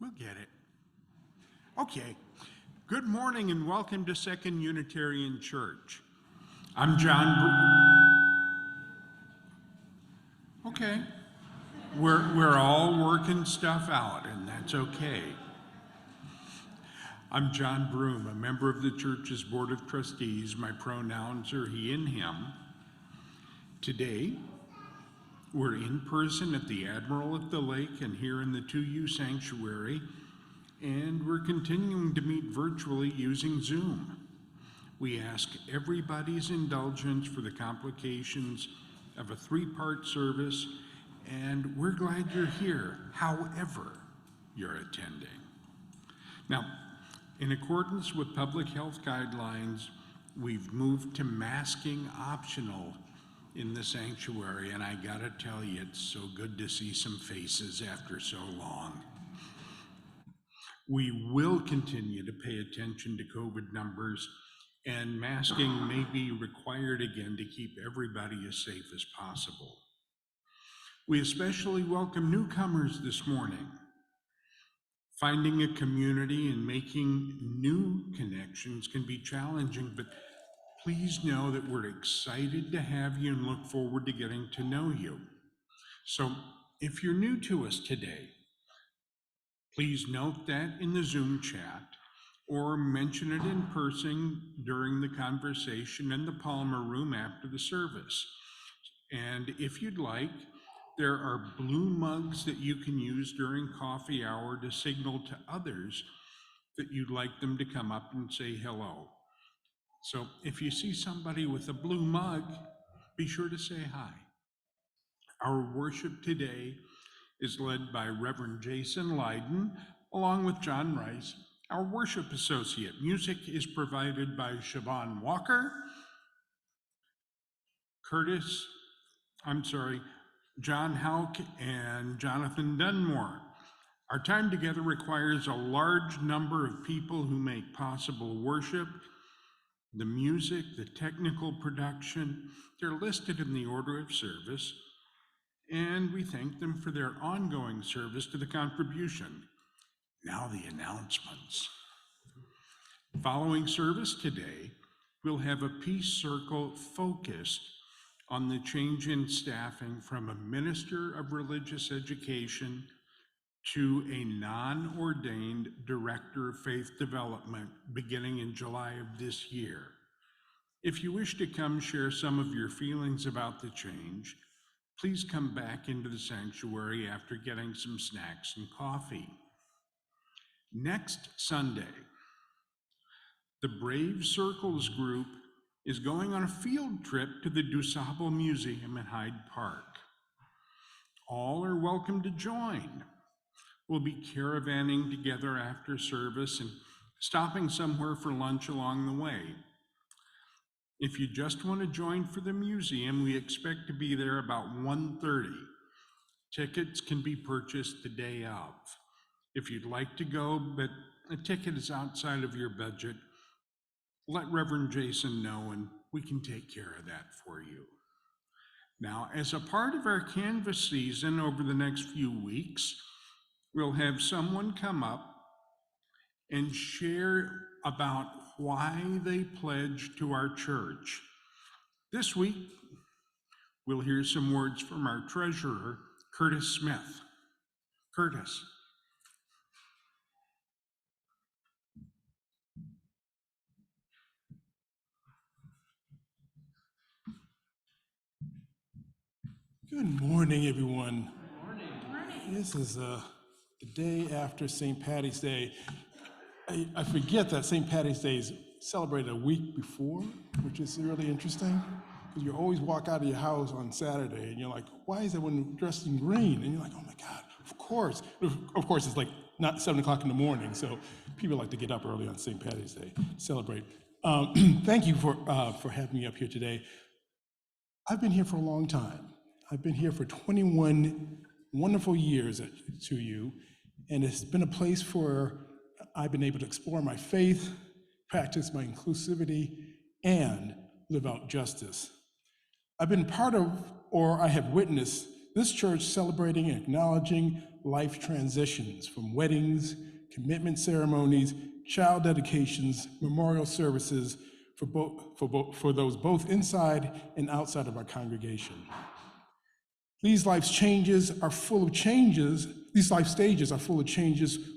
We'll get it. Okay. Good morning and welcome to Second Unitarian Church. I'm Okay. We're all working stuff out, and that's okay. I'm John Broom, a member of the church's Board of Trustees. My pronouns are he and him. Today, we're in person at the Admiral at the Lake and here in the 2U Sanctuary, and we're continuing to meet virtually using Zoom. We ask everybody's indulgence for the complications of a three-part service, and we're glad you're here, however you're attending. Now, in accordance with public health guidelines, we've moved to masking optional in the sanctuary, and I gotta tell you, it's so good to see some faces after so long. We will continue to pay attention to COVID numbers, and masking may be required again to keep everybody as safe as possible. We especially welcome newcomers this morning. Finding a community and making new connections can be challenging, but please know that we're excited to have you and look forward to getting to know you. So if you're new to us today, please note that in the Zoom chat or mention it in person during the conversation in the Palmer Room after the service. And if you'd like, there are blue mugs that you can use during coffee hour to signal to others that you'd like them to come up and say hello. So if you see somebody with a blue mug, be sure to say hi. Our worship today is led by Reverend Jason Lydon, along with John Rice, our worship associate. Music is provided by Siobhan Walker, John Houck, and Jonathan Dunmore. Our time together requires a large number of people who make possible worship. The music, the technical production, they're listed in the order of service, and we thank them for their ongoing service to the contribution. Now the announcements. Following service today, we'll have a peace circle focused on the change in staffing from a minister of religious education to a non-ordained director of faith development beginning in July of this year. If you wish to come share some of your feelings about the change, please come back into the sanctuary after getting some snacks and coffee. Next Sunday, the Brave Circles group is going on a field trip to the DuSable Museum in Hyde Park. All are welcome to join. We'll be caravanning together after service and stopping somewhere for lunch along the way. If you just want to join for the museum, we expect to be there about 1:30. Tickets can be purchased the day of. If you'd like to go, but a ticket is outside of your budget, let Reverend Jason know and we can take care of that for you. Now, as a part of our Canvas season over the next few weeks, we'll have someone come up and share about why they pledged to our church. This week, we'll hear some words from our treasurer, Curtis Smith. Curtis. Good morning, everyone. Good morning. This is the day after St. Patty's Day. I forget that St. Patty's Day is celebrated a week before, which is really interesting, because you always walk out of your house on Saturday and you're like, why is everyone dressed in green? And you're like, oh my God, of course. Of course, it's like not 7 o'clock in the morning, so people like to get up early on St. Patty's Day, celebrate. Thank you for having me up here today. I've been here for a long time. I've been here for 21 wonderful years at 2U, and it's been a place where I've been able to explore my faith, practice my inclusivity, and live out justice. I've been part of, or I have witnessed, this church celebrating and acknowledging life transitions from weddings, commitment ceremonies, child dedications, memorial services for those both inside and outside of our congregation. These life stages are full of changes,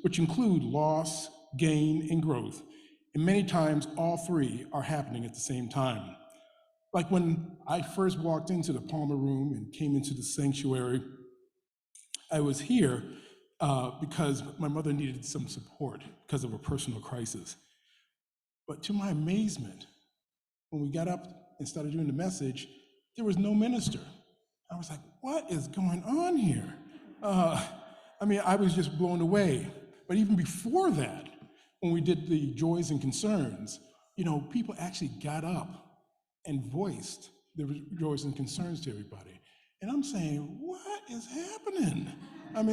which include loss, gain, and growth. And many times, all three are happening at the same time. Like when I first walked into the Palmer Room and came into the sanctuary, I was here because my mother needed some support because of a personal crisis. But to my amazement, when we got up and started doing the message, there was no minister. I was like, what is going on here? I was just blown away. But even before that, when we did the joys and concerns, people actually got up and voiced their joys and concerns to everybody. And I'm saying, what is happening?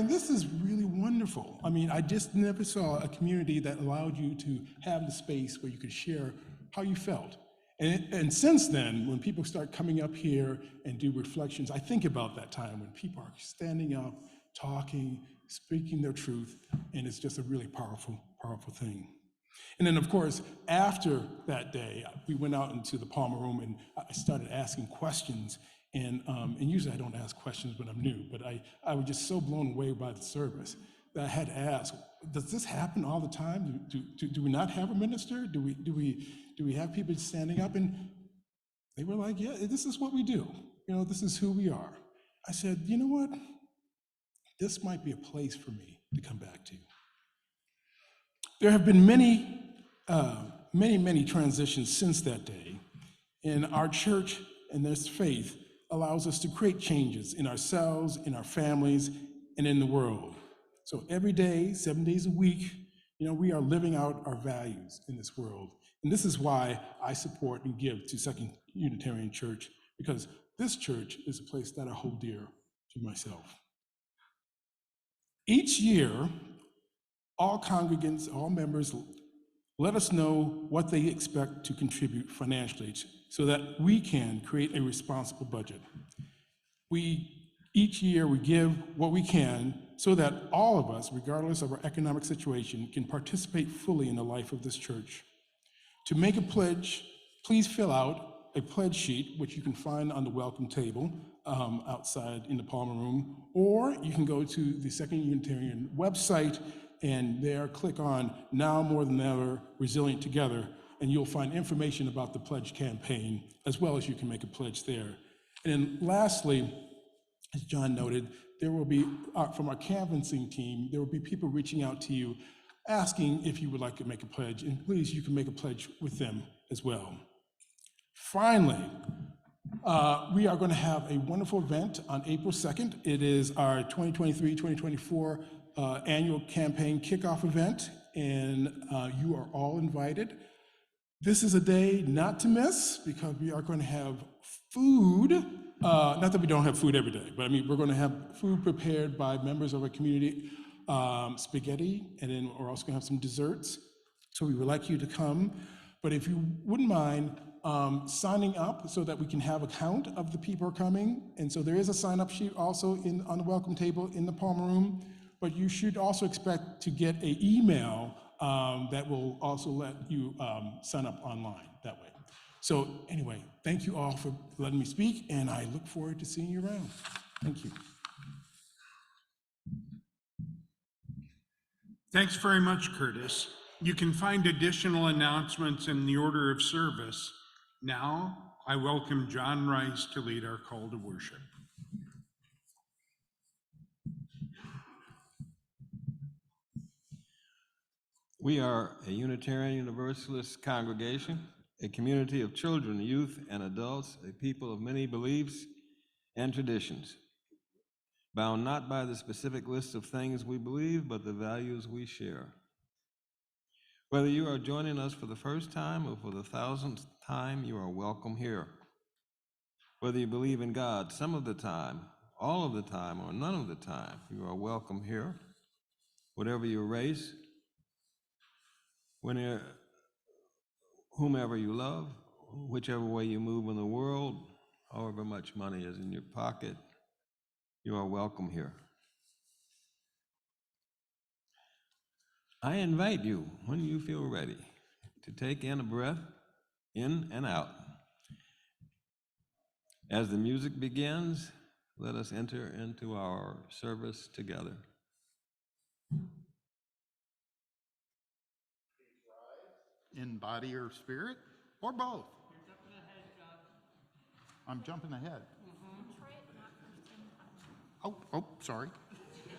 This is really wonderful. I just never saw a community that allowed you to have the space where you could share how you felt. And since then, when people start coming up here and do reflections, I think about that time when people are standing up, talking, speaking their truth, and it's just a really powerful, powerful thing. And then, of course, after that day, we went out into the Palmer Room and I started asking questions. And usually I don't ask questions when I'm new, but I was just so blown away by the service that I had to ask, does this happen all the time? Do we not have a minister? Do we have people standing up? And they were like, yeah, this is what we do. This is who we are. I said, you know what? This might be a place for me to come back to. There have been many transitions since that day, and our church and this faith allows us to create changes in ourselves, in our families, and in the world. So every day, 7 days a week, we are living out our values in this world. And this is why I support and give to Second Unitarian Church, because this church is a place that I hold dear to myself. Each year, all congregants, all members, let us know what they expect to contribute financially so that we can create a responsible budget. Each year we give what we can so that all of us, regardless of our economic situation, can participate fully in the life of this church. To make a pledge, please fill out a pledge sheet, which you can find on the welcome table outside in the Palmer Room, or you can go to the Second Unitarian website and there click on Now More Than Ever, Resilient Together, and you'll find information about the pledge campaign, as well as you can make a pledge there. And then lastly, as John noted, there will be, from our canvassing team, there will be people reaching out to you asking if you would like to make a pledge, and please, you can make a pledge with them as well. Finally, we are going to have a wonderful event on April 2nd. It is our 2023-2024 annual campaign kickoff event, and you are all invited. This is a day not to miss because we are going to have food. Not that we don't have food every day, but we're going to have food prepared by members of our community, spaghetti, and then we're also going to have some desserts. So we would like you to come. But if you wouldn't mind signing up so that we can have a count of the people who are coming. And so there is a sign-up sheet also on the welcome table in the Palmer Room. But you should also expect to get an email that will also let you sign up online that way. So anyway, thank you all for letting me speak, and I look forward to seeing you around. Thank you. Thanks very much, Curtis. You can find additional announcements in the order of service. Now, I welcome John Rice to lead our call to worship. We are a Unitarian Universalist congregation, a community of children, youth, and adults, a people of many beliefs and traditions, bound not by the specific list of things we believe, but the values we share. Whether you are joining us for the first time or for the 1000th time, you are welcome here. Whether you believe in God some of the time, all of the time, or none of the time, you are welcome here. Whatever your race, whomever you love, whichever way you move in the world, however much money is in your pocket, you are welcome here. I invite you, when you feel ready, to take in a breath, in and out. As the music begins, let us enter into our service together. In body or spirit, or both? You're jumping ahead, John. I'm jumping ahead. Try it not for the same time. Oh, sorry. Just kidding.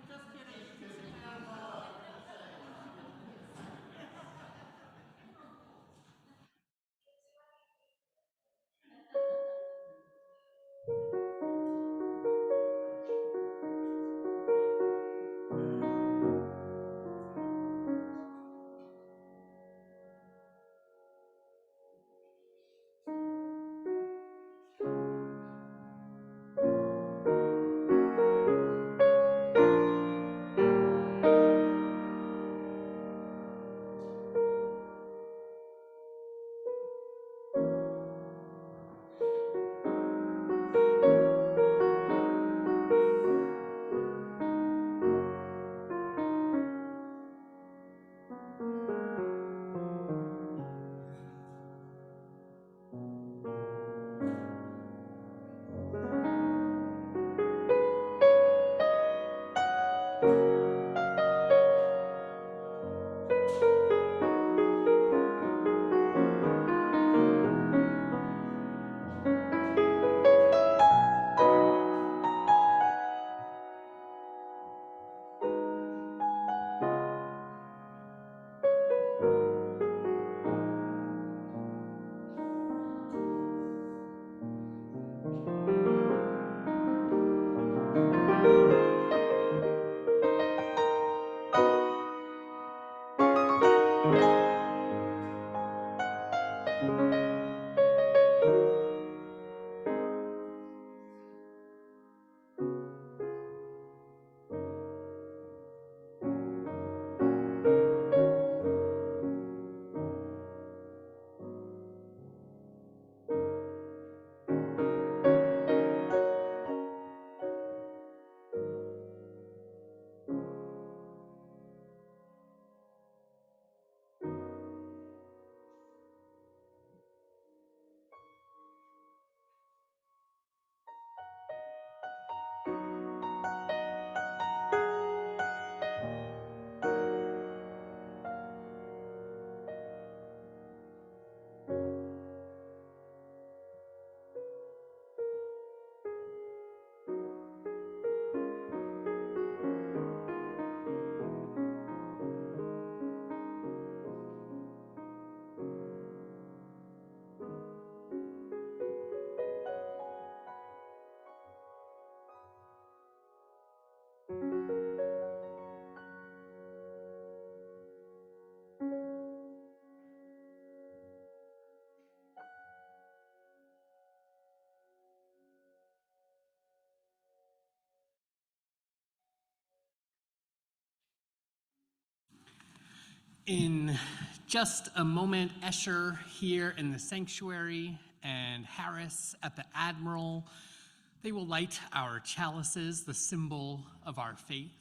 Just kidding. You can sit down. In just a moment, Escher here in the sanctuary and Harris at the Admiral, they will light our chalices, the symbol of our faith.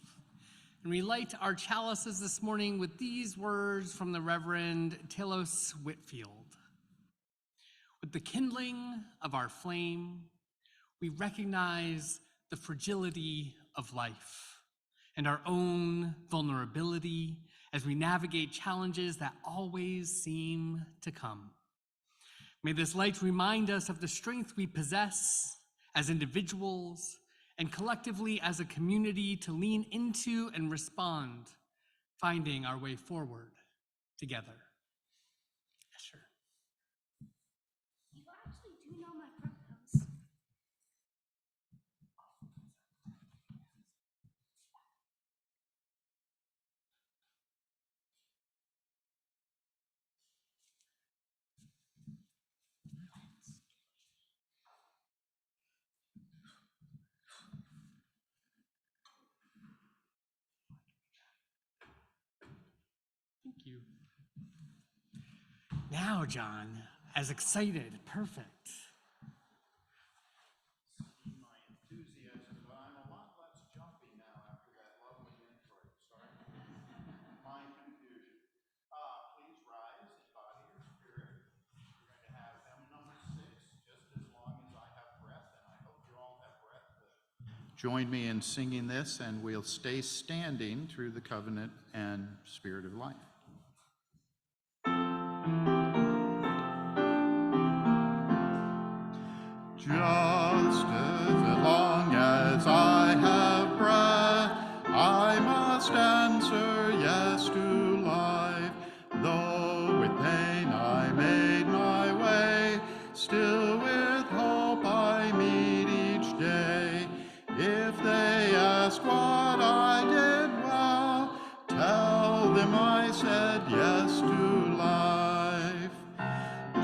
And we light our chalices this morning with these words from the Reverend Telos Whitfield. With the kindling of our flame, we recognize the fragility of life and our own vulnerability as we navigate challenges that always seem to come. May this light remind us of the strength we possess as individuals and collectively as a community to lean into and respond, finding our way forward together. Sure. You actually do know my pronouns. Thank you. Now, John, as excited, perfect. My enthusiasm, but I'm a lot less jumpy now after that lovely intro. Sorry. join me in singing this, and we'll stay standing through the covenant and spirit of life. Just as long as I have breath, I must answer yes to life. Though with pain I made my way, still with hope I meet each day. If they ask what I did well, tell them I said yes to life.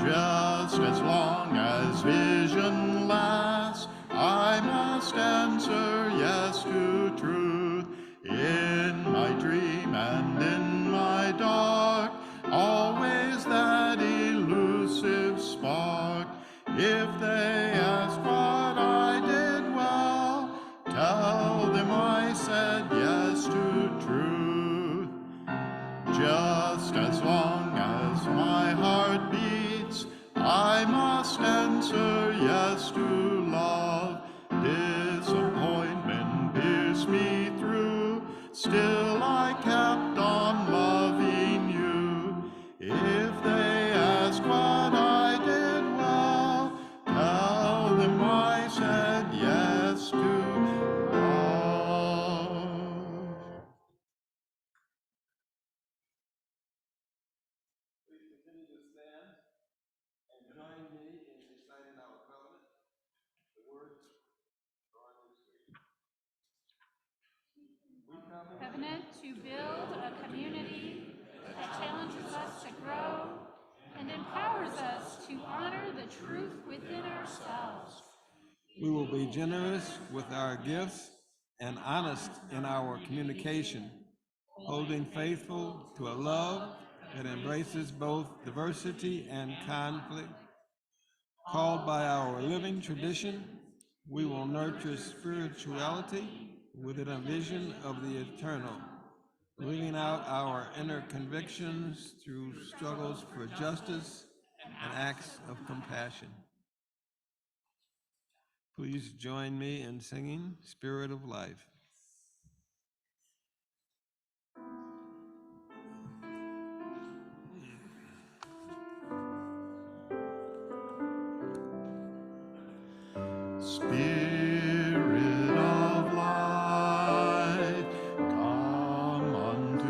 Just as long as vision lasts, I must answer yes to truth. In my dream and in my dark, always that elusive spark. If they ask what I did well, tell them I said yes to truth. Just as long as my heart beats, I must answer yes to love. Disappointment pierced me through, still I kept on loving you. If they ask what I did well, tell them I said yes to love. Please continue to stand and join me in reciting our covenant. The words are on your screen. We Covenant to build a community that challenges us to grow and empowers us to honor the truth within ourselves. We will be generous with our gifts and honest in our communication, holding faithful to a love that embraces both diversity and conflict. Called by our living tradition, we will nurture spirituality within a vision of the eternal, living out our inner convictions through struggles for justice and acts of compassion. Please join me in singing Spirit of Life. Spirit of life, come unto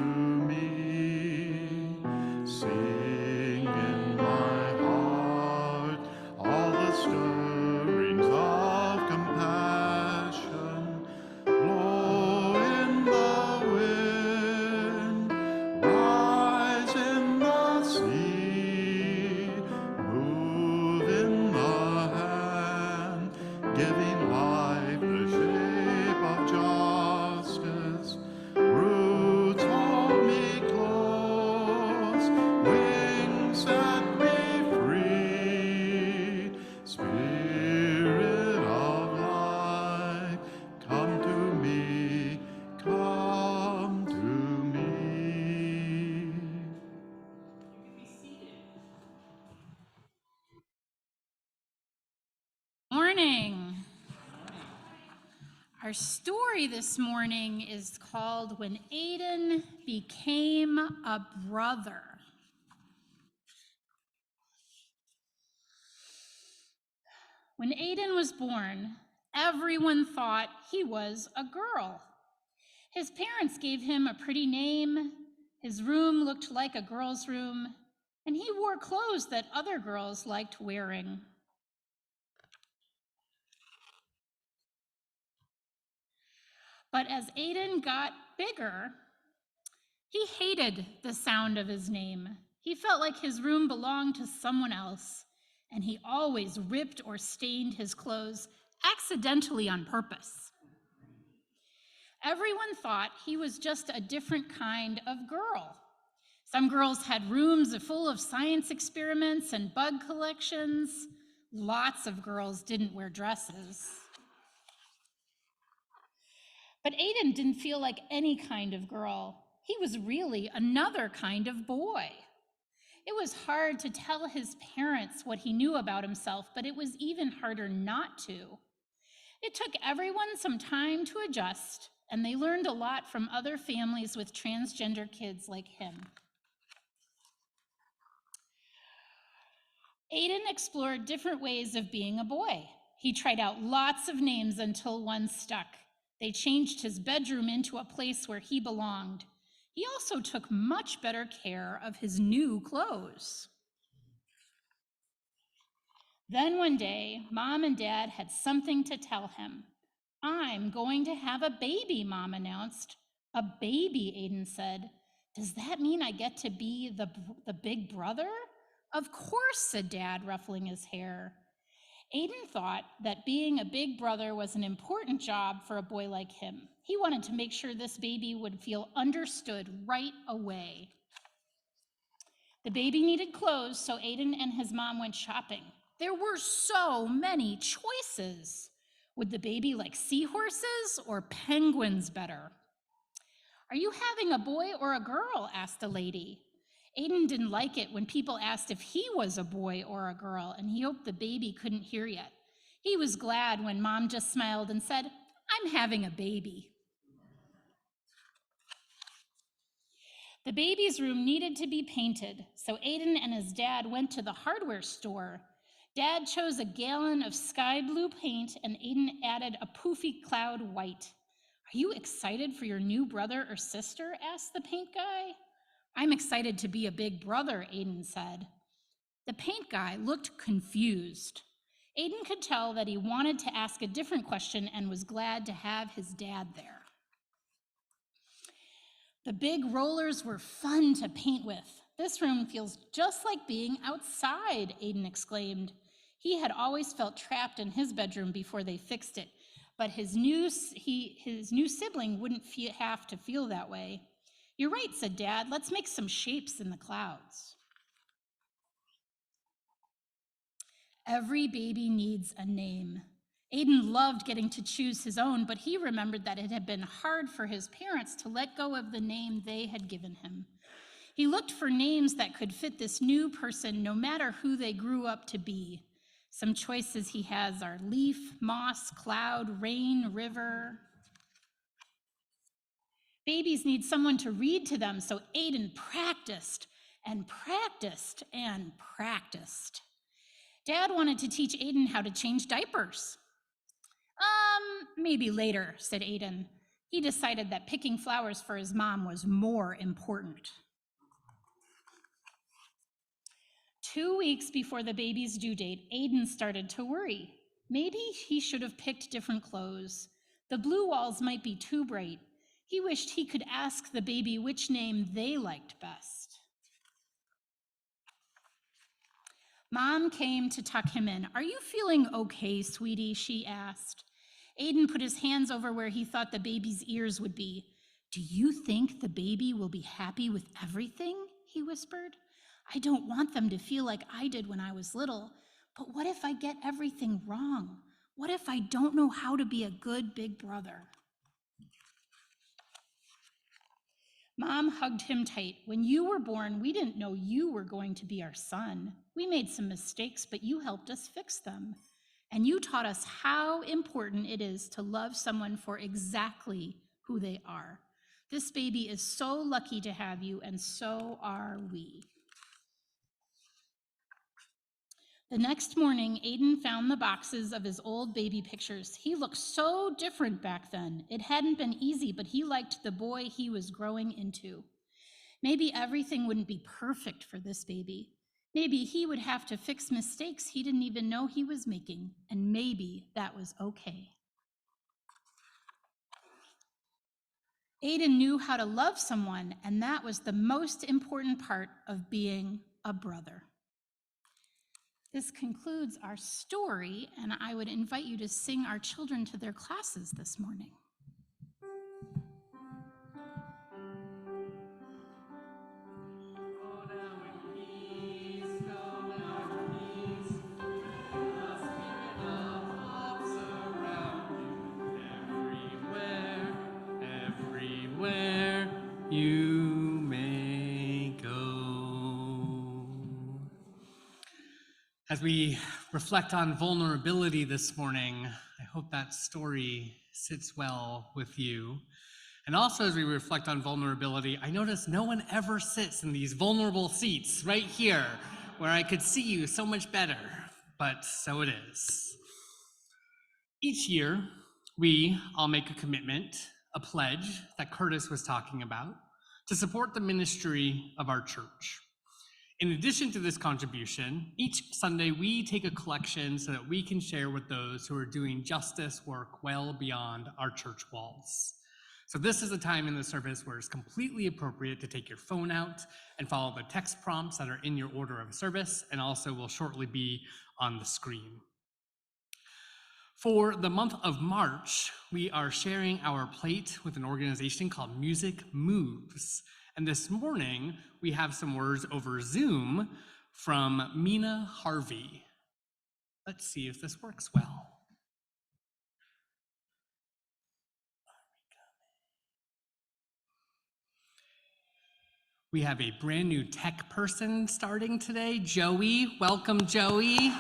me. Sing in my heart all the stirrings of compassion. Blow in the wind, rise in the sea, move in the hand, giving life the shape of justice. Roots hold me close, wings set me free. Spirit of life, come to me, come to me. Morning. Our story this morning is called When Aiden Became a Brother. When Aiden was born, everyone thought he was a girl. His parents gave him a pretty name, his room looked like a girl's room, and he wore clothes that other girls liked wearing. But as Aiden got bigger, he hated the sound of his name. He felt like his room belonged to someone else, and he always ripped or stained his clothes accidentally on purpose. Everyone thought he was just a different kind of girl. Some girls had rooms full of science experiments and bug collections. Lots of girls didn't wear dresses. But Aiden didn't feel like any kind of girl. He was really another kind of boy. It was hard to tell his parents what he knew about himself, but it was even harder not to. It took everyone some time to adjust, and they learned a lot from other families with transgender kids like him. Aiden explored different ways of being a boy. He tried out lots of names until one stuck. They changed his bedroom into a place where he belonged. He also took much better care of his new clothes. Then one day, Mom and Dad had something to tell him. "I'm going to have a baby," Mom announced. "A baby," Aiden said. "Does that mean I get to be the big brother?" "Of course," said Dad, ruffling his hair. Aiden thought that being a big brother was an important job for a boy like him. He wanted to make sure this baby would feel understood right away. The baby needed clothes, so Aiden and his mom went shopping. There were so many choices. Would the baby like seahorses or penguins better? "Are you having a boy or a girl?" asked the lady. Aiden didn't like it when people asked if he was a boy or a girl, and he hoped the baby couldn't hear yet. He was glad when Mom just smiled and said, "I'm having a baby." The baby's room needed to be painted, so Aiden and his dad went to the hardware store. Dad chose a gallon of sky blue paint, and Aiden added a poofy cloud white. "Are you excited for your new brother or sister?" asked the paint guy. "I'm excited to be a big brother," Aiden said. The paint guy looked confused. Aiden could tell that he wanted to ask a different question and was glad to have his dad there. The big rollers were fun to paint with. "This room feels just like being outside," Aiden exclaimed. He had always felt trapped in his bedroom before they fixed it, but his new sibling wouldn't have to feel that way. "You're right," said Dad. "Let's make some shapes in the clouds." Every baby needs a name. Aiden loved getting to choose his own, but he remembered that it had been hard for his parents to let go of the name they had given him. He looked for names that could fit this new person, no matter who they grew up to be. Some choices he has are leaf, moss, cloud, rain, river. Babies need someone to read to them, so Aiden practiced and practiced and practiced. Dad wanted to teach Aiden how to change diapers. Maybe later," said Aiden. He decided that picking flowers for his mom was more important. 2 weeks before the baby's due date, Aiden started to worry. Maybe he should have picked different clothes. The blue walls might be too bright. He wished he could ask the baby which name they liked best. Mom came to tuck him in. "Are you feeling okay, sweetie?" she asked. Aiden put his hands over where he thought the baby's ears would be. "Do you think the baby will be happy with everything?" he whispered. "I don't want them to feel like I did when I was little, but what if I get everything wrong? What if I don't know how to be a good big brother?" Mom hugged him tight. "When you were born, we didn't know you were going to be our son. We made some mistakes, but you helped us fix them. And you taught us how important it is to love someone for exactly who they are. This baby is so lucky to have you, and so are we." The next morning, Aiden found the boxes of his old baby pictures. He looked so different back then. It hadn't been easy, but he liked the boy he was growing into. Maybe everything wouldn't be perfect for this baby. Maybe he would have to fix mistakes he didn't even know he was making, and maybe that was okay. Aiden knew how to love someone, and that was the most important part of being a brother. This concludes our story, and I would invite you to sing our children to their classes this morning. Everywhere you may go. As we reflect on vulnerability this morning, I hope that story sits well with you. And also, as we reflect on vulnerability, I notice no one ever sits in these vulnerable seats right here where I could see you so much better, but so it is. Each year, we all make a commitment, a pledge that Curtis was talking about, to support the ministry of our church. In addition to this contribution, each Sunday we take a collection so that we can share with those who are doing justice work well beyond our church walls. So this is a time in the service where it's completely appropriate to take your phone out and follow the text prompts that are in your order of service and also will shortly be on the screen. For the month of March, we are sharing our plate with an organization called Music Moves. And this morning, we have some words over Zoom from Mina Harvey. Let's see if this works well. We have a brand new tech person starting today, Joey. Welcome, Joey.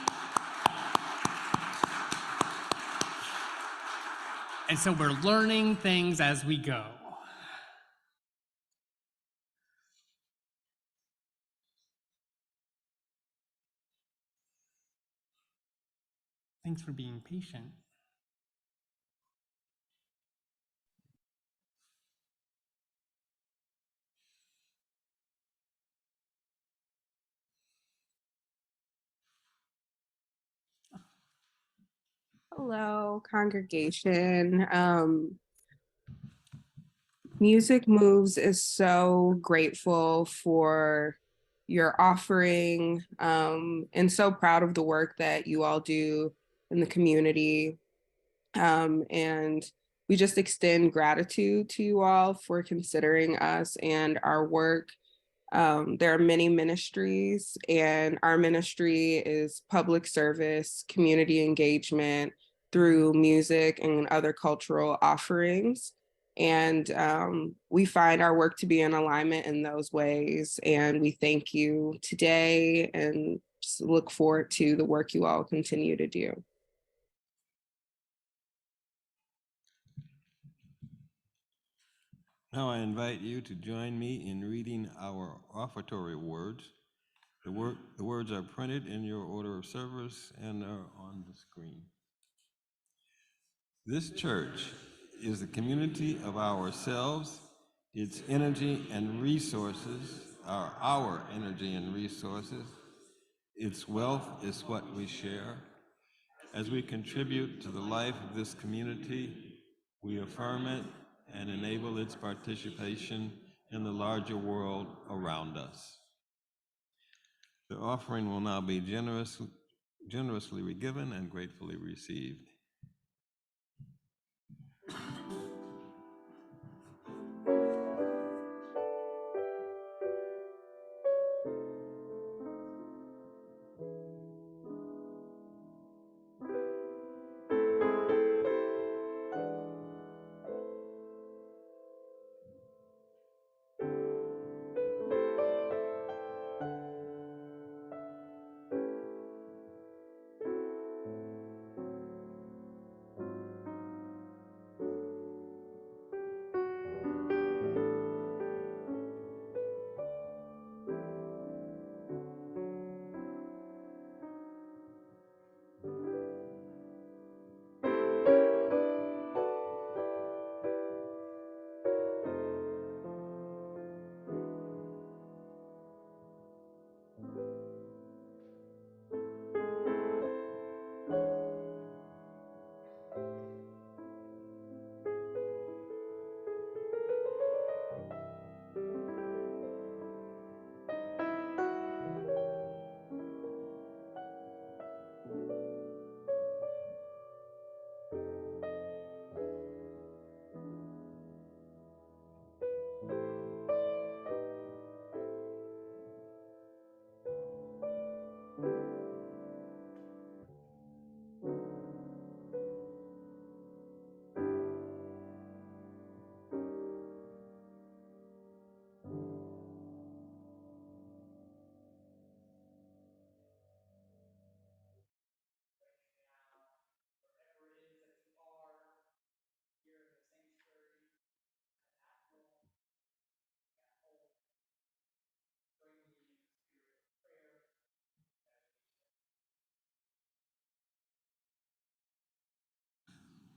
And so we're learning things as we go. Thanks for being patient. Hello, congregation. Music Moves is so grateful for your offering and so proud of the work that you all do in the community. And we just extend gratitude to you all for considering us and our work. There are many ministries, and our ministry is public service, community engagement through music and other cultural offerings. And we find our work to be in alignment in those ways. And we thank you today and look forward to the work you all continue to do. Now I invite you to join me in reading our offertory words. The words are printed in your order of service and are on the screen. This church is the community of ourselves. Its energy and resources are our energy and resources. Its wealth is what we share. As we contribute to the life of this community, we affirm it and enable its participation in the larger world around us. The offering will now be generously given and gratefully received.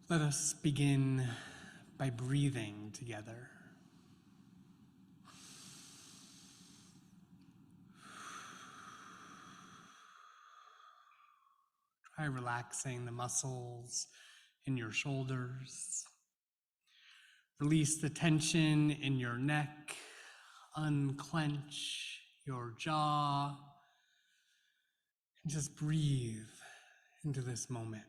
Let us begin by breathing together. Try relaxing the muscles in your shoulders. Release the tension in your neck. Unclench your jaw. And just breathe into this moment.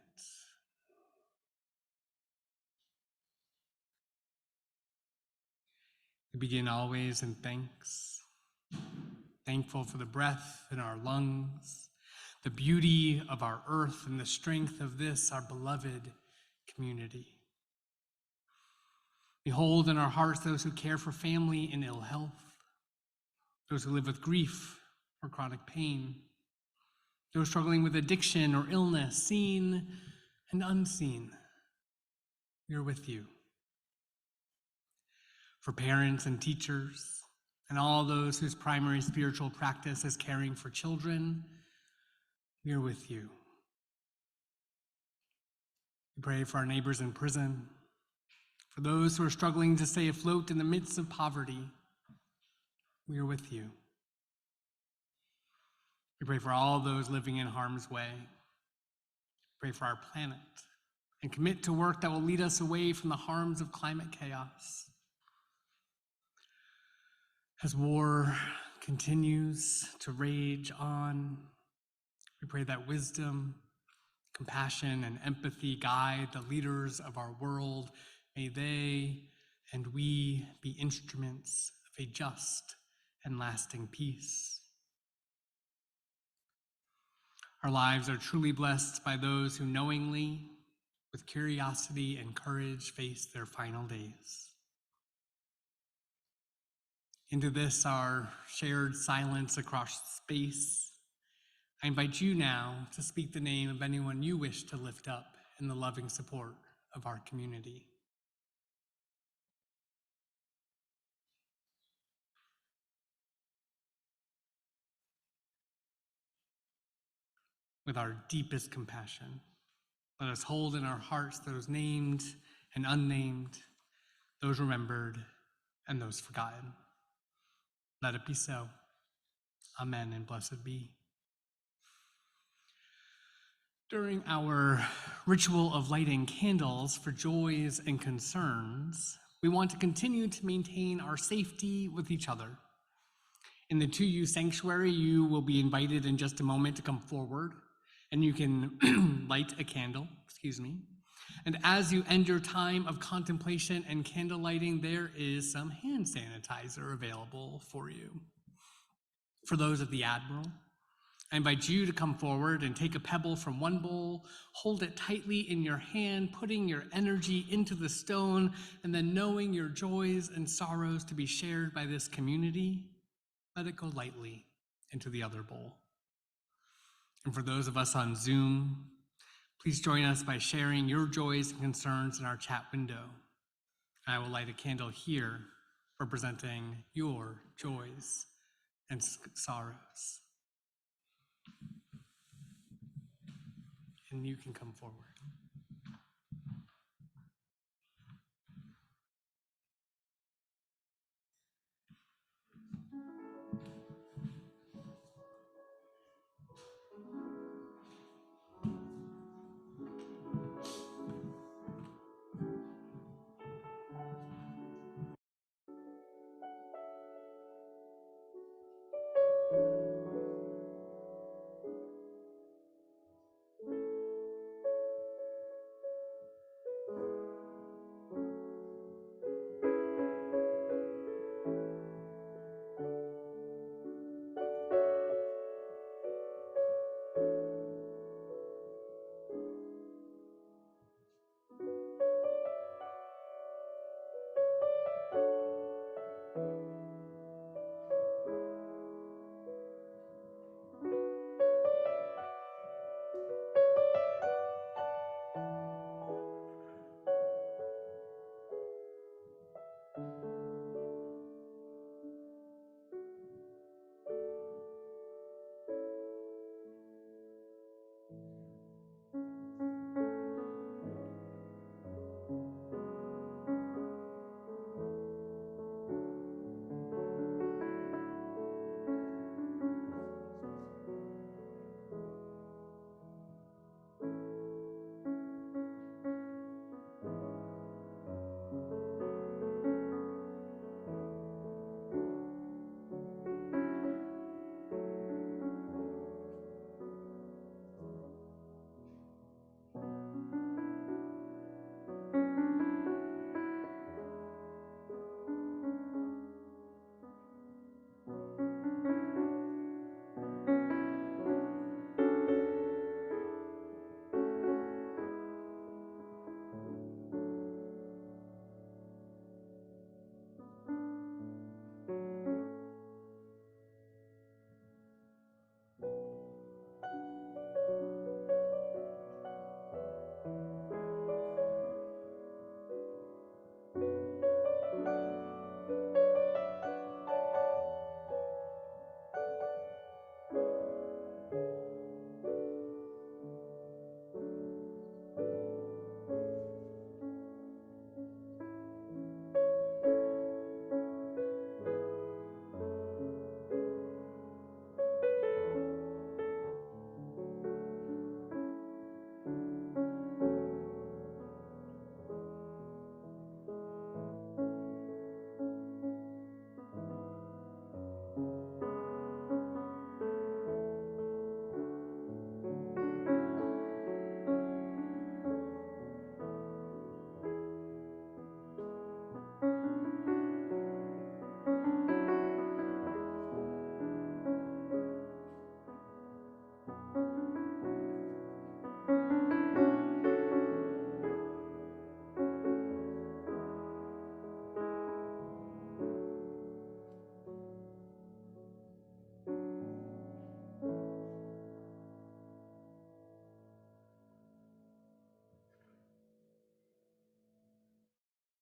We begin always in thanks. Thankful for the breath in our lungs, the beauty of our earth, and the strength of this, our beloved community. We hold in our hearts those who care for family in ill health, those who live with grief or chronic pain, those struggling with addiction or illness, seen and unseen. We are with you. For parents and teachers, and all those whose primary spiritual practice is caring for children, we are with you. We pray for our neighbors in prison, for those who are struggling to stay afloat in the midst of poverty, we are with you. We pray for all those living in harm's way. Pray for our planet and commit to work that will lead us away from the harms of climate chaos. As war continues to rage on, we pray that wisdom, compassion, and empathy guide the leaders of our world. May they and we be instruments of a just and lasting peace. Our lives are truly blessed by those who knowingly, with curiosity and courage, face their final days. Into this, our shared silence across space, I invite you now to speak the name of anyone you wish to lift up in the loving support of our community. With our deepest compassion, let us hold in our hearts those named and unnamed, those remembered and those forgotten. Let it be so. Amen and blessed be. During our ritual of lighting candles for joys and concerns, we want to continue to maintain our safety with each other. In the 2U sanctuary, you will be invited in just a moment to come forward, and you can light a candle, And as you end your time of contemplation and candle lighting, there is some hand sanitizer available for you. For those at the Admiral, I invite you to come forward and take a pebble from one bowl, hold it tightly in your hand, putting your energy into the stone, and then knowing your joys and sorrows to be shared by this community, let it go lightly into the other bowl. And for those of us on Zoom, please join us by sharing your joys and concerns in our chat window. I will light a candle here representing your joys and sorrows. And you can come forward.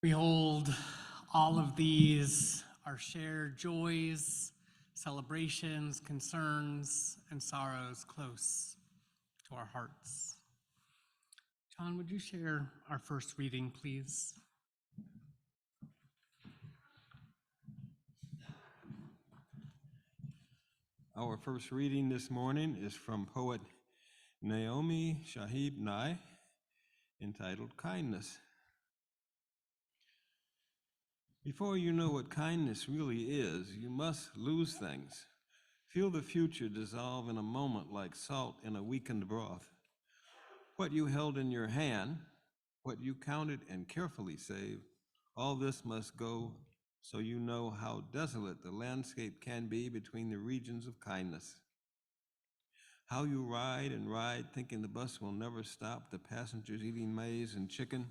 We hold all of these, our shared joys, celebrations, concerns, and sorrows close to our hearts. John, would you share our first reading, please? Our first reading this morning is from poet Naomi Shahib Nye, entitled Kindness. Before you know what kindness really is, you must lose things. Feel the future dissolve in a moment like salt in a weakened broth. What you held in your hand, what you counted and carefully saved, all this must go so you know how desolate the landscape can be between the regions of kindness. How you ride and ride thinking the bus will never stop, the passengers eating maize and chicken.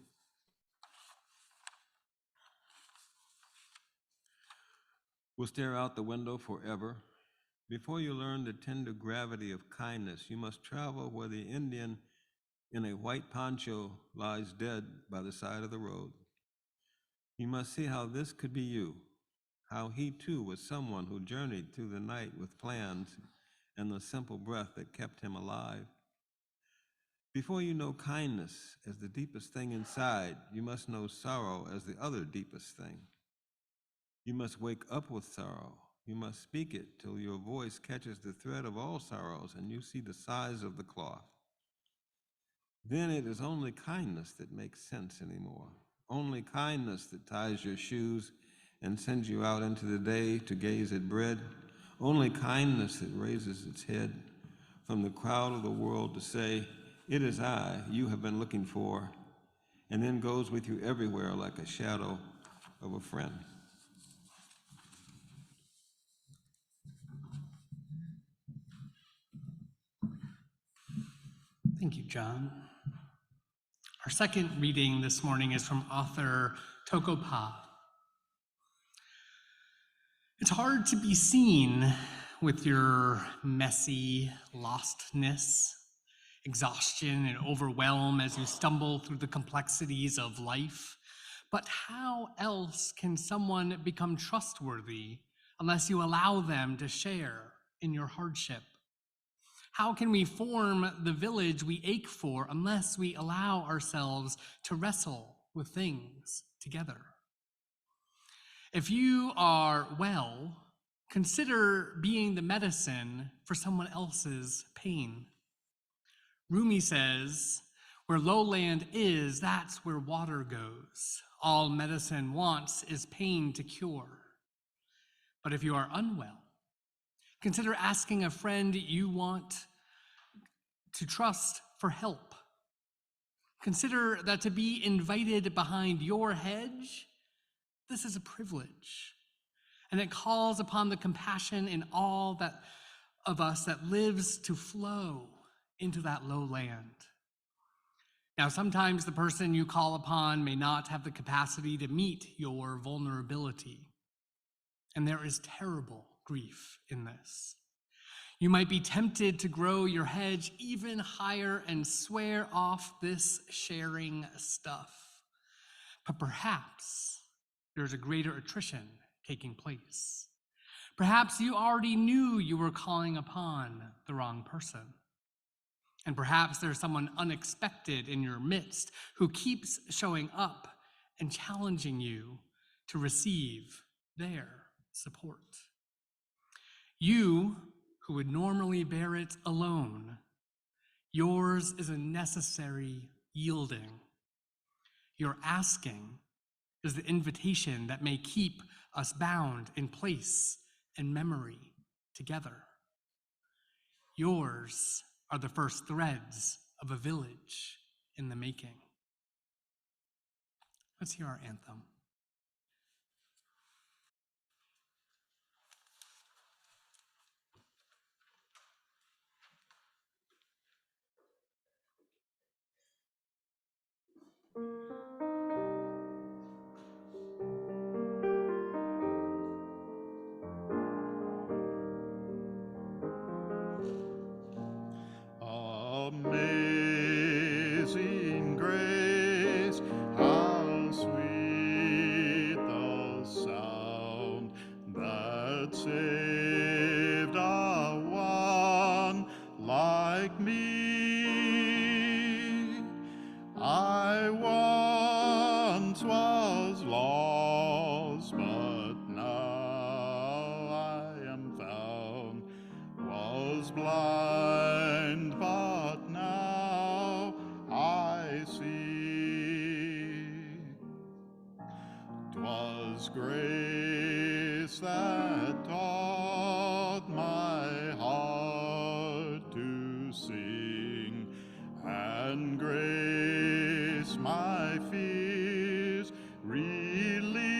Will stare out the window forever. Before you learn the tender gravity of kindness, you must travel where the Indian in a white poncho lies dead by the side of the road. You must see how this could be you, how he too was someone who journeyed through the night with plans and the simple breath that kept him alive. Before you know kindness as the deepest thing inside, you must know sorrow as the other deepest thing. You must wake up with sorrow. You must speak it till your voice catches the thread of all sorrows and you see the size of the cloth. Then it is only kindness that makes sense anymore. Only kindness that ties your shoes and sends you out into the day to gaze at bread. Only kindness that raises its head from the crowd of the world to say, "It is I you have been looking for," and then goes with you everywhere like a shadow of a friend. Thank you, John. Our second reading this morning is from author Toko Pa. It's hard to be seen with your messy lostness, exhaustion, and overwhelm as you stumble through the complexities of life. But how else can someone become trustworthy unless you allow them to share in your hardship? How can we form the village we ache for unless we allow ourselves to wrestle with things together? If you are well, consider being the medicine for someone else's pain. Rumi says, "Where lowland is, that's where water goes. All medicine wants is pain to cure." But if you are unwell, consider asking a friend you want to trust for help. Consider that to be invited behind your hedge, this is a privilege, and it calls upon the compassion in all that of us that lives to flow into that low land. Now, sometimes the person you call upon may not have the capacity to meet your vulnerability, and there is terrible grief in this. You might be tempted to grow your hedge even higher and swear off this sharing stuff, but perhaps there's a greater attrition taking place. Perhaps you already knew you were calling upon the wrong person. And perhaps there's someone unexpected in your midst who keeps showing up and challenging you to receive their support. You, who would normally bear it alone, yours is a necessary yielding. Your asking is the invitation that may keep us bound in place and memory together. Yours are the first threads of a village in the making. Let's hear our anthem. Amazing grace, how sweet but saved a one like me. I once was lost, but now I am found. Was blind, but now I see. 'Twas grace that taught my heart to sing, and grace my fears relieved.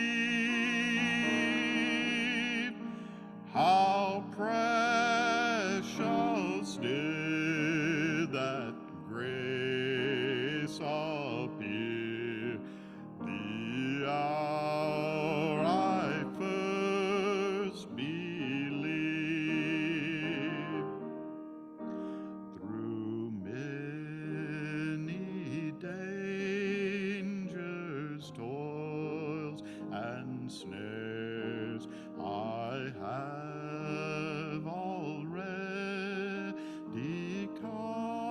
How precious did that grace appear the hour I first believed. Through many dangers, toils, and snares, I have already come.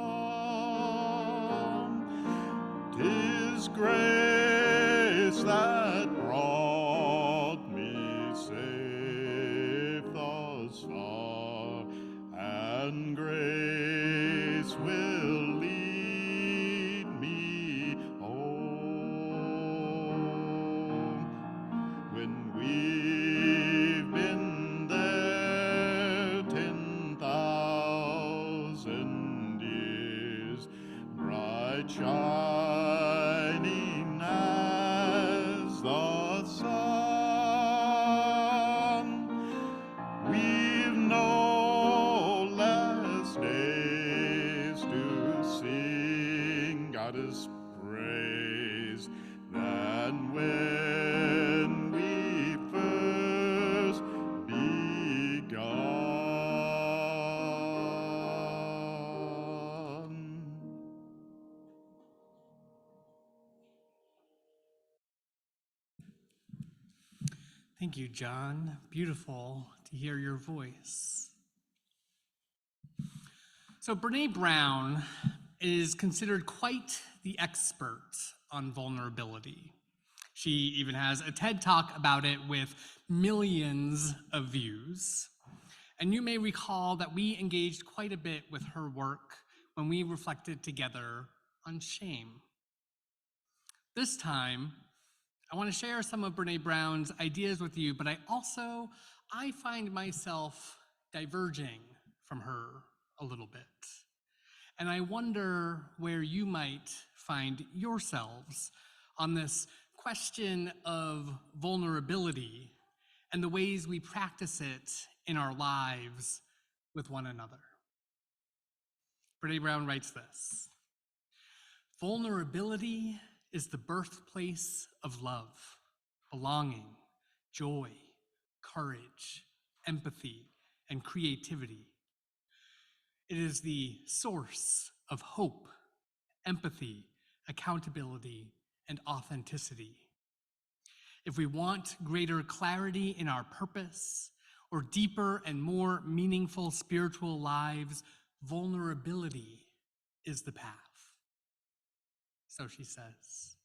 'Tis grace that brought me safe thus far, and grace will lead me home. When we've been there 10,000 years, bright shining as the sun, we've no less days to sing God's praise than when we first begun. Thank you, John. Beautiful to hear your voice. So Brene Brown is considered quite the expert on vulnerability. She even has a TED Talk about it with millions of views. And you may recall that we engaged quite a bit with her work when we reflected together on shame. This time, I want to share some of Brene Brown's ideas with you, but I find myself diverging from her a little bit. And I wonder where you might find yourselves on this question of vulnerability and the ways we practice it in our lives with one another. Brene Brown writes this: vulnerability is the birthplace of love, belonging, joy, courage, empathy, and creativity. It is the source of hope, empathy, accountability, and authenticity. If we want greater clarity in our purpose or deeper and more meaningful spiritual lives, vulnerability is the path. So she says.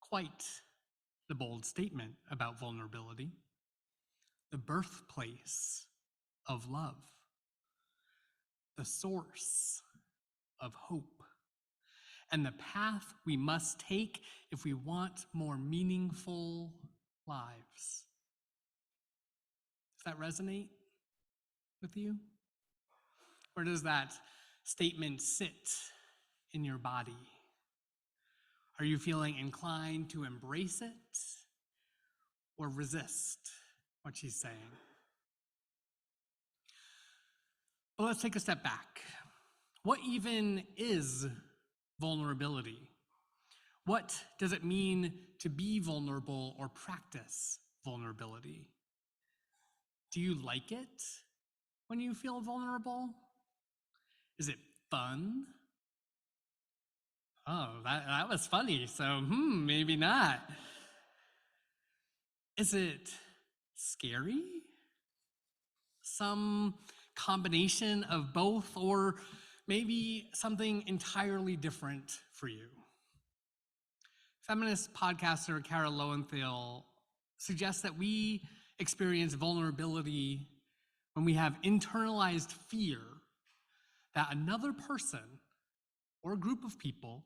Quite the bold statement about vulnerability. The birthplace of love. The source of hope. And the path we must take if we want more meaningful lives. Does that resonate with you? Where does that statement sit in your body? Are you feeling inclined to embrace it or resist what she's saying? Well, let's take a step back. What even is vulnerability? What does it mean to be vulnerable or practice vulnerability? Do you like it when you feel vulnerable? Is it fun? Oh, that was funny, so maybe not. Is it scary? some combination of both, or maybe something entirely different for you. Feminist podcaster Kara Lowenthal suggests that we experience vulnerability when we have internalized fear that another person or a group of people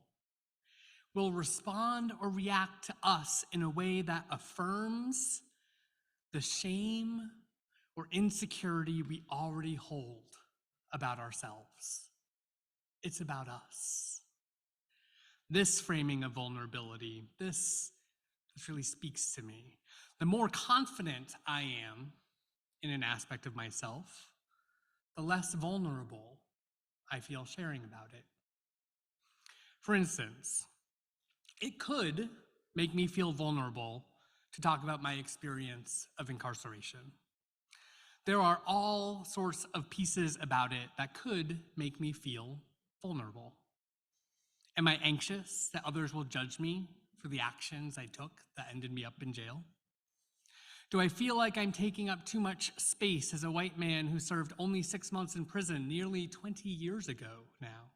will respond or react to us in a way that affirms the shame or insecurity we already hold about ourselves. It's about us. This framing of vulnerability, this really speaks to me. The more confident I am in an aspect of myself, the less vulnerable I feel sharing about it. For instance, it could make me feel vulnerable to talk about my experience of incarceration. There are all sorts of pieces about it that could make me feel vulnerable. Am I anxious that others will judge me for the actions I took that ended me up in jail? Do I feel like I'm taking up too much space as a white man who served only 6 months in prison nearly 20 years ago now?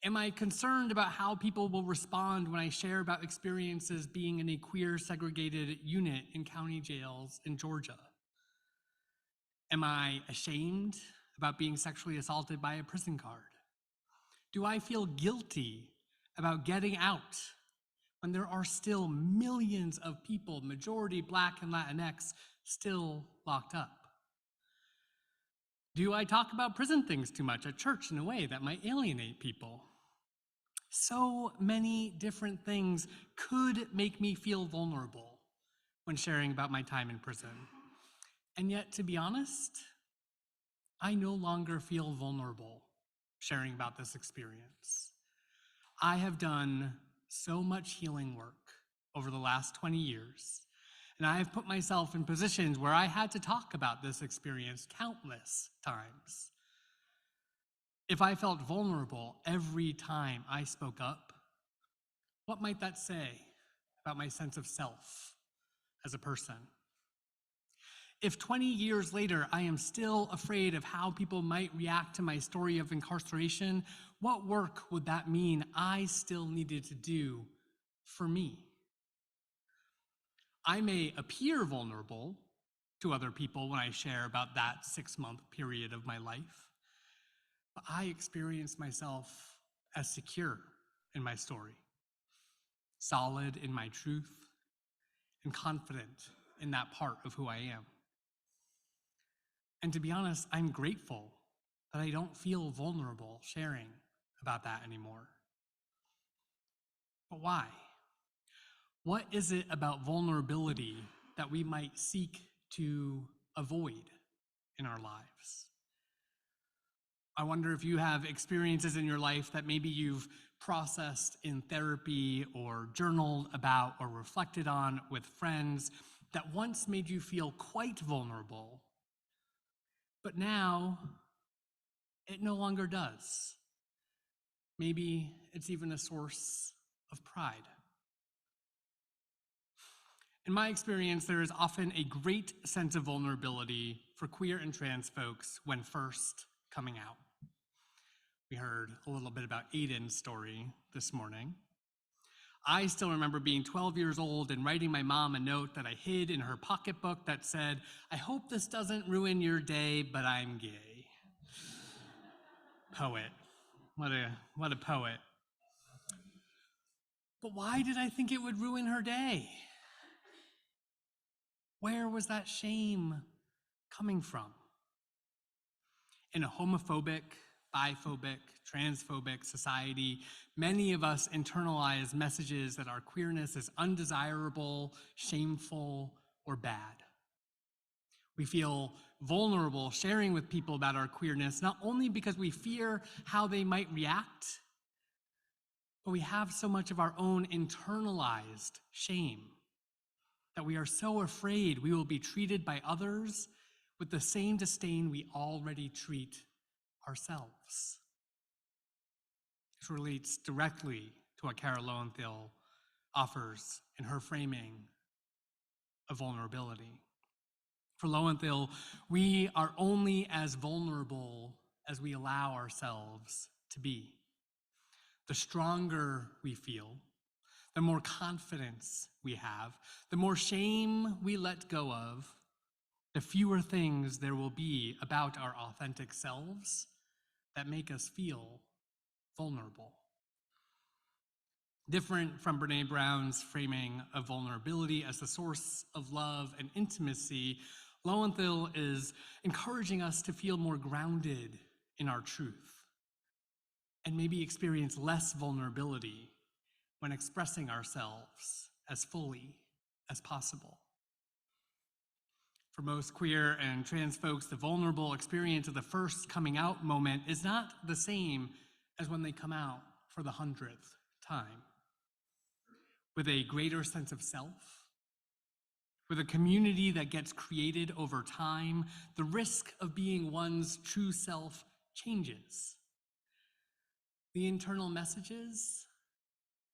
Am I concerned about how people will respond when I share about experiences being in a queer segregated unit in county jails in Georgia? Am I ashamed about being sexually assaulted by a prison guard? Do I feel guilty about getting out when there are still millions of people, majority Black and Latinx, still locked up? Do I talk about prison things too much at church in a way that might alienate people? So many different things could make me feel vulnerable when sharing about my time in prison. And yet, to be honest, I no longer feel vulnerable sharing about this experience. I have done so much healing work over the last 20 years, and I have put myself in positions where I had to talk about this experience countless times. If I felt vulnerable every time I spoke up, what might that say about my sense of self as a person? If 20 years later I am still afraid of how people might react to my story of incarceration, what work would that mean I still needed to do for me? I may appear vulnerable to other people when I share about that 6-month period of my life, but I experience myself as secure in my story, solid in my truth, and confident in that part of who I am. And to be honest, I'm grateful that I don't feel vulnerable sharing about that anymore. But why? What is it about vulnerability that we might seek to avoid in our lives? I wonder if you have experiences in your life that maybe you've processed in therapy or journaled about or reflected on with friends that once made you feel quite vulnerable, but now it no longer does. Maybe it's even a source of pride. In my experience, there is often a great sense of vulnerability for queer and trans folks when first coming out. We heard a little bit about Aiden's story this morning. I still remember being 12 years old and writing my mom a note that I hid in her pocketbook that said, "I hope this doesn't ruin your day, but I'm gay." Poet. What a poet. But why did I think it would ruin her day? Where was that shame coming from? In a homophobic, biphobic, transphobic society, many of us internalize messages that our queerness is undesirable, shameful, or bad. We feel vulnerable sharing with people about our queerness, not only because we fear how they might react, but we have so much of our own internalized shame that we are so afraid we will be treated by others with the same disdain we already treat ourselves. This relates directly to what Kara Lowenthal offers in her framing of vulnerability. For Lowenthal, we are only as vulnerable as we allow ourselves to be. The stronger we feel, the more confidence we have, the more shame we let go of, the fewer things there will be about our authentic selves that make us feel vulnerable. Different from Brene Brown's framing of vulnerability as the source of love and intimacy, Lowenthal is encouraging us to feel more grounded in our truth and maybe experience less vulnerability when expressing ourselves as fully as possible. For most queer and trans folks, the vulnerable experience of the first coming out moment is not the same as when they come out for the 100th time. With a greater sense of self, with a community that gets created over time, the risk of being one's true self changes. The internal messages,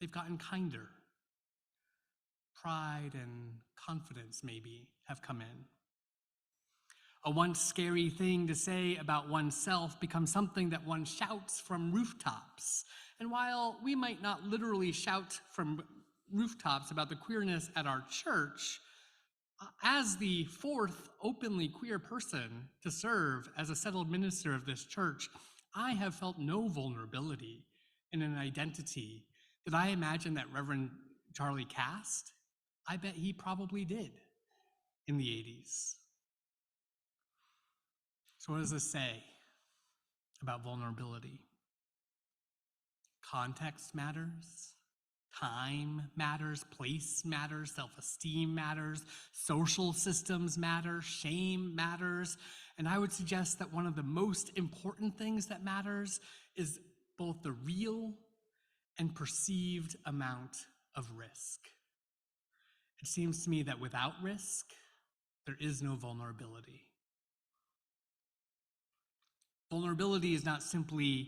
they've gotten kinder. Pride and confidence, maybe, have come in. A once scary thing to say about oneself becomes something that one shouts from rooftops. And while we might not literally shout from rooftops about the queerness at our church, as the fourth openly queer person to serve as a settled minister of this church, I have felt no vulnerability in an identity that I imagine that Reverend Charlie Cast, I bet he probably did in the 80s. So what does this say about vulnerability? Context matters. Time matters, place matters, self-esteem matters, social systems matter, shame matters, and I would suggest that one of the most important things that matters is both the real and perceived amount of risk. It seems to me that without risk, there is no vulnerability. Vulnerability is not simply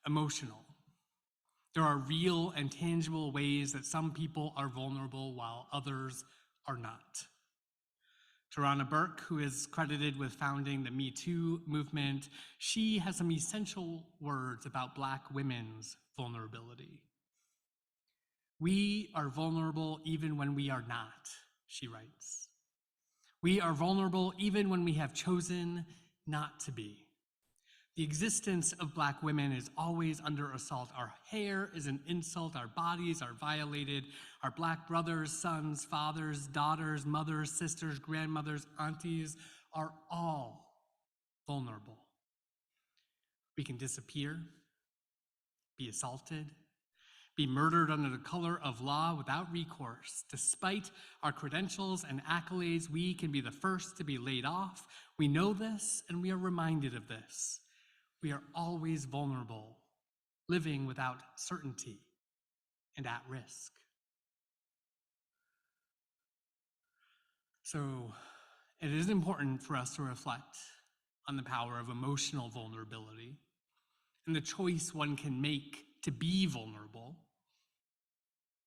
emotional. There are real and tangible ways that some people are vulnerable while others are not. Tarana Burke, who is credited with founding the Me Too movement, she has some essential words about Black women's vulnerability. We are vulnerable even when we are not, she writes. We are vulnerable even when we have chosen not to be. The existence of Black women is always under assault. Our hair is an insult, our bodies are violated, our Black brothers, sons, fathers, daughters, mothers, sisters, grandmothers, aunties are all vulnerable. We can disappear, be assaulted, be murdered under the color of law without recourse. Despite our credentials and accolades, we can be the first to be laid off. We know this and we are reminded of this. We are always vulnerable, living without certainty and at risk. So it is important for us to reflect on the power of emotional vulnerability and the choice one can make to be vulnerable.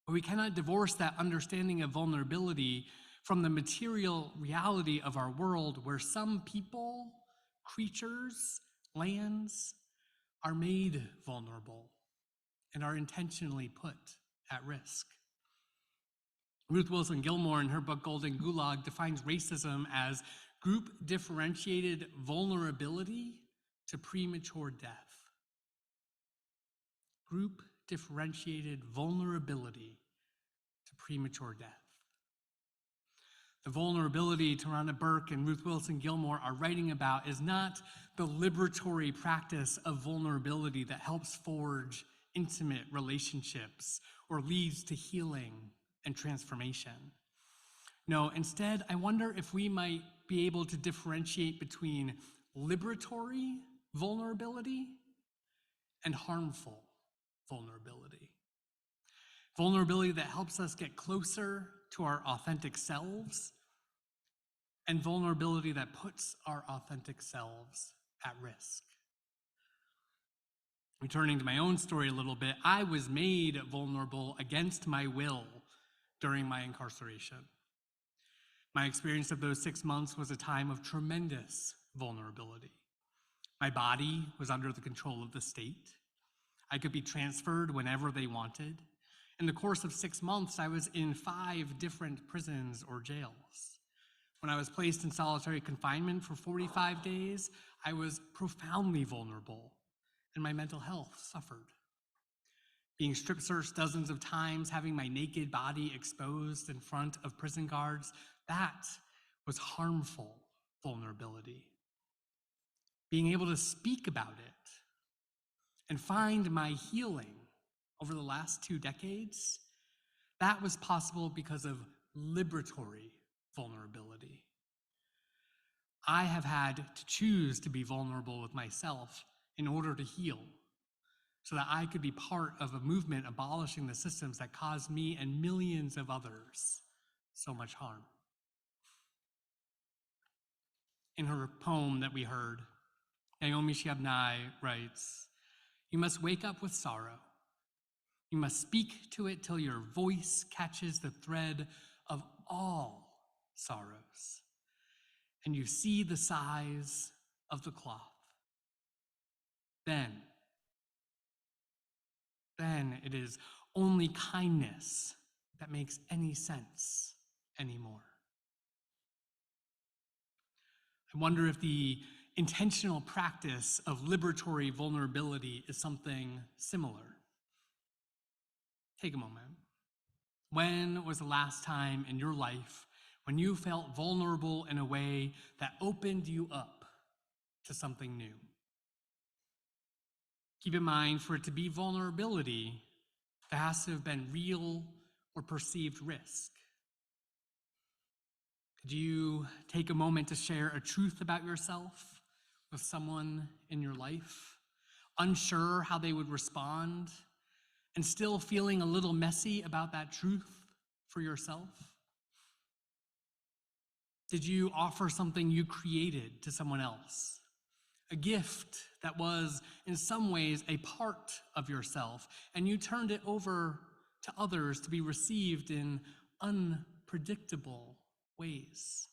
But we cannot divorce that understanding of vulnerability from the material reality of our world, where some people, creatures, lands are made vulnerable and are intentionally put at risk. Ruth Wilson Gilmore, in her book Golden Gulag, defines racism as group differentiated vulnerability to premature death. Group differentiated vulnerability to premature death. The vulnerability Tarana Burke and Ruth Wilson Gilmore are writing about is not the liberatory practice of vulnerability that helps forge intimate relationships or leads to healing and transformation. No, instead, I wonder if we might be able to differentiate between liberatory vulnerability and harmful vulnerability. Vulnerability that helps us get closer to our authentic selves, and vulnerability that puts our authentic selves at risk. Returning to my own story a little bit, I was made vulnerable against my will during my incarceration. My experience of those 6 months was a time of tremendous vulnerability. My body was under the control of the state. I could be transferred whenever they wanted. In the course of 6 months, I was in 5 different prisons or jails. When I was placed in solitary confinement for 45 days, I was profoundly vulnerable, and my mental health suffered. Being strip searched dozens of times, having my naked body exposed in front of prison guards, that was harmful vulnerability. Being able to speak about it and find my healing over the last 2 decades, that was possible because of liberatory vulnerability. I have had to choose to be vulnerable with myself in order to heal, so that I could be part of a movement abolishing the systems that caused me and millions of others so much harm. In her poem that we heard, Naomi Shihab writes, "You must wake up with sorrow. You must speak to it till your voice catches the thread of all sorrows, and you see the size of the cloth. Then it is only kindness that makes any sense anymore." I wonder if the intentional practice of liberatory vulnerability is something similar. Take a moment. When was the last time in your life when you felt vulnerable in a way that opened you up to something new? Keep in mind, for it to be vulnerability, there has to have been real or perceived risk. Could you take a moment to share a truth about yourself with someone in your life, unsure how they would respond, and still feeling a little messy about that truth for yourself? Did you offer something you created to someone else? A gift that was, in some ways, a part of yourself, and you turned it over to others to be received in unpredictable ways?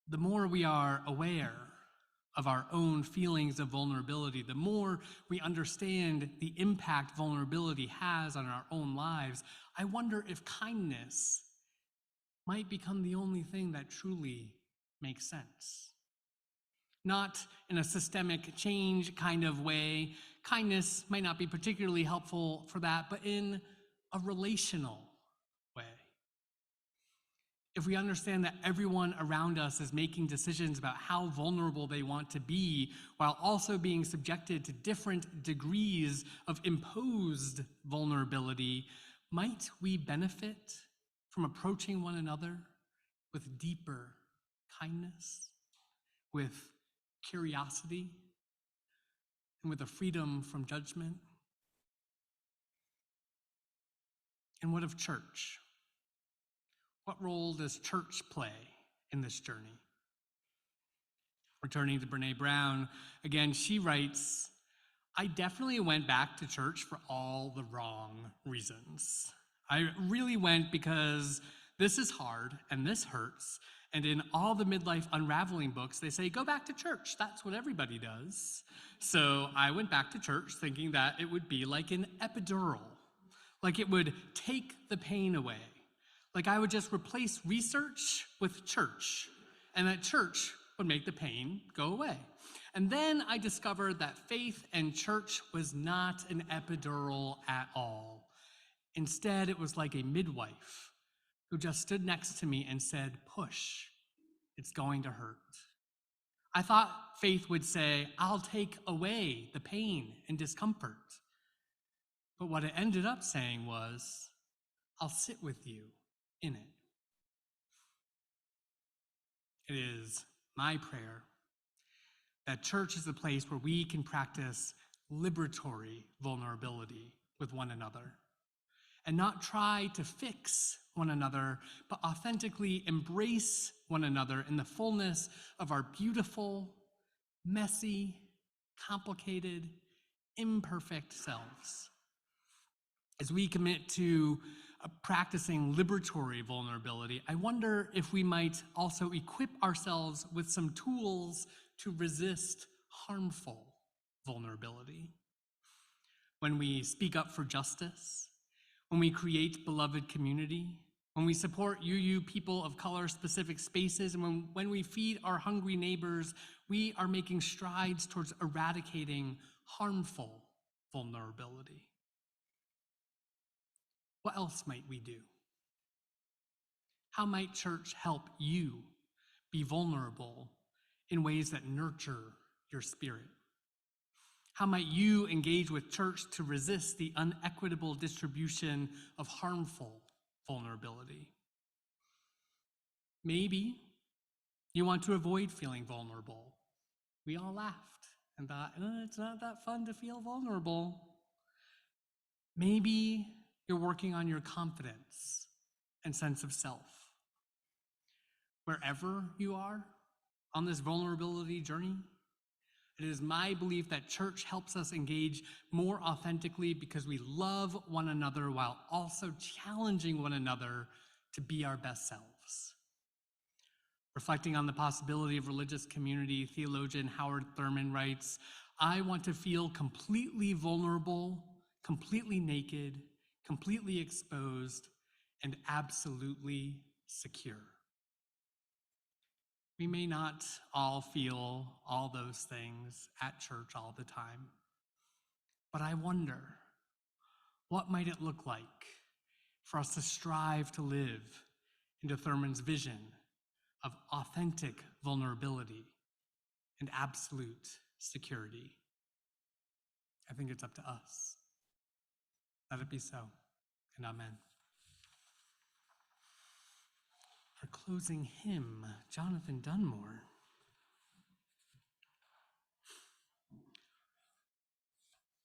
The more we are aware of our own feelings of vulnerability, the more we understand the impact vulnerability has on our own lives, I wonder if kindness might become the only thing that truly makes sense. Not in a systemic change kind of way. Kindness might not be particularly helpful for that, but in a relational way. If we understand that everyone around us is making decisions about how vulnerable they want to be, while also being subjected to different degrees of imposed vulnerability, might we benefit from approaching one another with deeper kindness, with curiosity, and with a freedom from judgment? And what of church? What role does church play in this journey? Returning to Brene Brown, again, she writes, "I definitely went back to church for all the wrong reasons. I really went because this is hard and this hurts. And in all the midlife unraveling books, they say, go back to church. That's what everybody does. So I went back to church thinking that it would be like an epidural, like it would take the pain away. Like I would just replace research with church, and that church would make the pain go away. And then I discovered that faith and church was not an epidural at all. Instead, it was like a midwife who just stood next to me and said, push, it's going to hurt. I thought faith would say, I'll take away the pain and discomfort. But what it ended up saying was, I'll sit with you in it. It is my prayer that church is a place where we can practice liberatory vulnerability with one another and not try to fix one another, but authentically embrace one another in the fullness of our beautiful, messy, complicated, imperfect selves. As we commit to practicing liberatory vulnerability, I wonder if we might also equip ourselves with some tools to resist harmful vulnerability. When we speak up for justice, when we create beloved community, when we support UU people of color specific spaces, and when we feed our hungry neighbors, we are making strides towards eradicating harmful vulnerability. What else might we do? How might church help you be vulnerable in ways that nurture your spirit? How might you engage with church to resist the unequitable distribution of harmful vulnerability? Maybe you want to avoid feeling vulnerable. We all laughed and thought, it's not that fun to feel vulnerable. Maybe you're working on your confidence and sense of self. Wherever you are on this vulnerability journey, it is my belief that church helps us engage more authentically because we love one another while also challenging one another to be our best selves. Reflecting on the possibility of religious community, theologian Howard Thurman writes, "I want to feel completely vulnerable, completely naked, completely exposed, and absolutely secure." We may not all feel all those things at church all the time, but I wonder, what might it look like for us to strive to live into Thurman's vision of authentic vulnerability and absolute security? I think it's up to us. Let it be so, and amen. Our closing hymn, Jonathan Dunmore.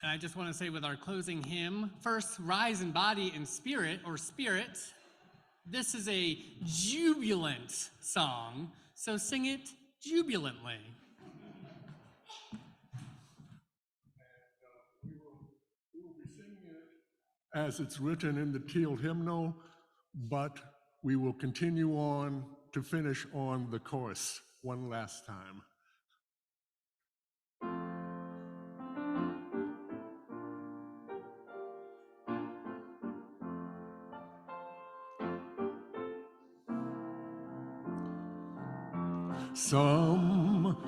And I just want to say with our closing hymn, first, rise in body and spirit, or spirit. This is a jubilant song, so sing it jubilantly. We will be singing it as it's written in the Teal hymnal, but we will continue on to finish on the chorus one last time. Sometimes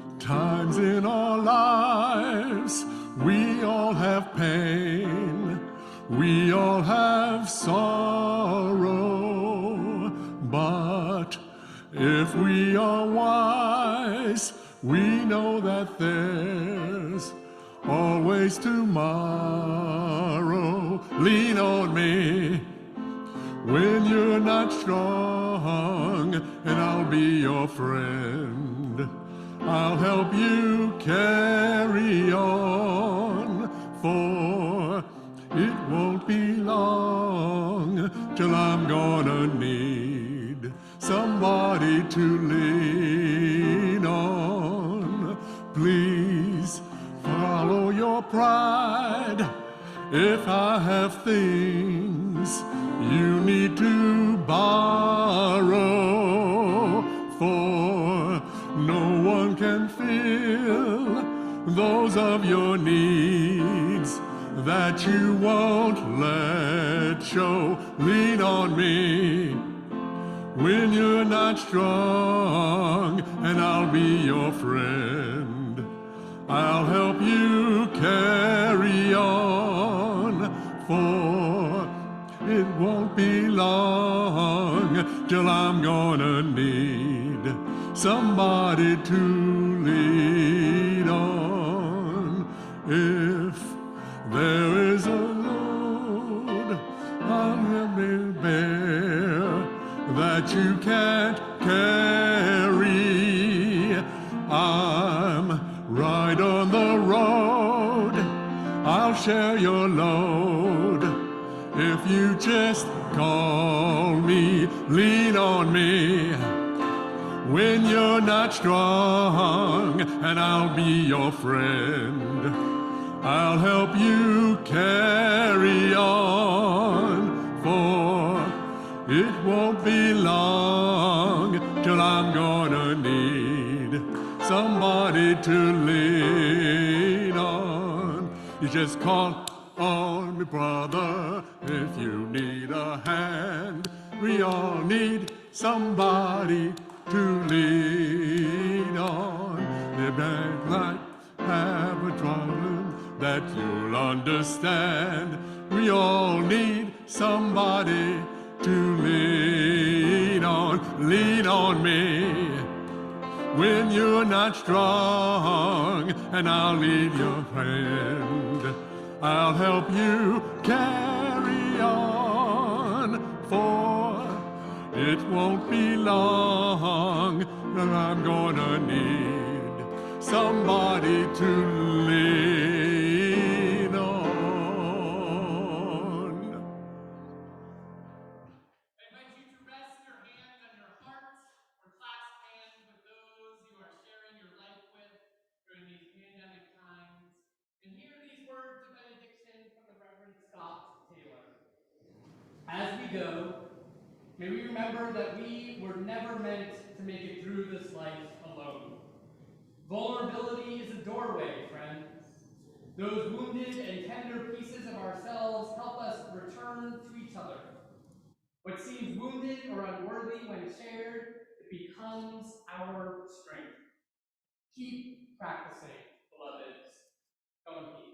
in our lives, we all have pain, we all have sorrow, but if we are wise, we know that there's always tomorrow. Lean on me when you're not strong, and I'll be your friend. I'll help you carry on, for it won't be long till I'm gonna need somebody to lean on. Please follow your pride. If I have things you need to borrow, for no one can fill those of your needs that you won't let show. Lean on me when you're not strong, and I'll be your friend. I'll help you carry on, for it won't be long till I'm gonna need somebody to lean on. If there is a load on heavy bear that you can't carry, I'm right on the road. I'll share your load if you just call me. Lean on me when you're not strong, and I'll be your friend. I'll help you carry on, for It won't be long till I'm gonna need somebody to lean on. You just call on me, brother, if you need a hand. We all need somebody to lean on. Live that life, have a problem that you'll understand. We all need somebody to lean on. Lean on me when you're not strong, and I'll lead your hand. I'll help you carry on, for it won't be long that I'm gonna need somebody to lean on. I invite you to rest your hands on your hearts or clasp hands with those you are sharing your life with during these pandemic times. And hear these words of benediction from the Reverend Scott Taylor. As we go, may we remember that we were never meant to make it through this life alone. Vulnerability is a doorway, friends. Those wounded and tender pieces of ourselves help us return to each other. What seems wounded or unworthy when shared, it becomes our strength. Keep practicing, beloveds. Go in peace.